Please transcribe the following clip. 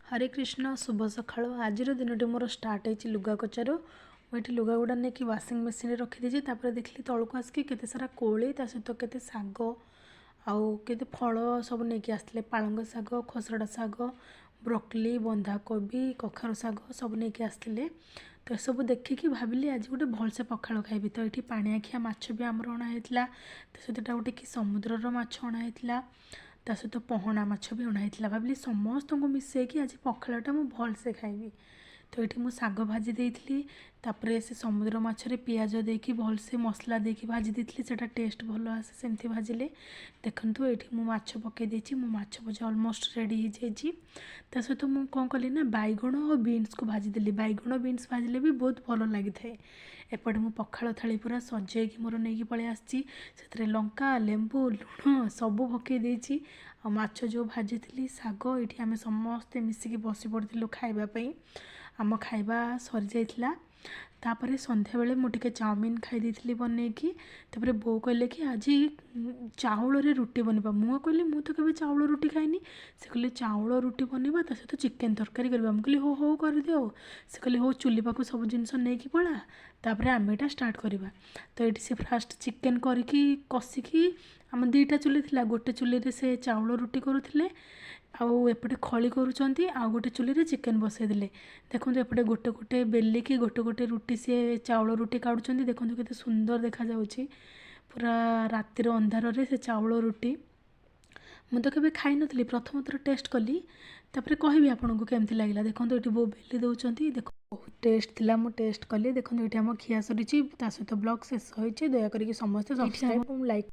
हरे कृष्ण शुभ सकाळ आज दिन मोर स्टार्ट होती लुगा कचारू मुझे लुगा गुड़ा नहीं कि वाशिंग मशीन रखीदी देखली तौक आसिक केते सारा कोली ता सहित केते साग आउ केते फल सब नहीं आसते पालंग साग खसड़ा साग ब्रोकली बंधाकोबी कखारु साग सब नहीं आसते तो सब देखिकी भाविली आज गोटे भलसे पखाड़ खाइबी तो ये पाणिआखिया माछ भी आमर अणाइला तो सहित गोटे कि समुद्रर माछ अणाइला ता सहित पहना माछ भी अणाइला भाविली समस्त को मिसेकी आज पखाड़टा मु भलसे खाइबी तो ये मुझे साग भाजी देती तापर से समुद्र माछरे पियाज देकी भलसे मसला देकी भाजी देती से टेस्ट भल आसे सेमती भाजिले देखु ये माछ पकई देती मो माछ भजा अलमोस्ट रेडी हो जाइए ता सहित मुझे कौन कली ना बैगण और बीन्स को भाजीदेली बैगण बीन्स भाजिले भी बहुत भल लगी था एपटे मु पखाड़ थाली पूरा सजेकी मोर नहीं पलि आसी लंका लेंबू लुण सबू पकई देती आ माछ जो भाजी साग ये आम समस्ते मिसिकी बसी पड़ू खावाई आम खाइबा सरी जाइथिला तापर संध्या बेले मुझे चाउमिन खाई देती बनईकी तापर बो कहले कि आज चाउल रे रुटी बनवा मु कहली मु तो केबे चाउल रुटी खाइनी से कहले चाउल रुटी बनवा ता सहित चिकेन तरकारी करवा मु कहली हो हो कर दियो से कहले हो चुली पाखु सब जिनस नहीं कि पड़ा तापर आम एटा स्टार्ट करवा तो ये से फास्ट चिकेन करके कषिकी आम दुईटा चुली थिला गोटे चुली रे से चाउल रुटी करुथिले आउ एपटे खली करुँच आउ गोटे चुली रे चिकेन बसईदे देखो एपटे गोटे गोटे बेलिकी गोटे गोटे रुटी सी चाउल रुटी काढ़ुं देखो केते सुंदर देखा जाउची पूरा रातिर अंधार रे से चाउल रुटी मु तो केबे खाई नथली प्रथम थर टेस्ट कली तापर कहबी आपको केमती लागला देखो ये बो बेली दौरान देखो बहुत टेस्ट थिला मु टेस्ट कली देखो ये आम खिया सरी सहित ब्लॉग शेष होती दयाकोरी समस्ते सब्सक्राइब लाइक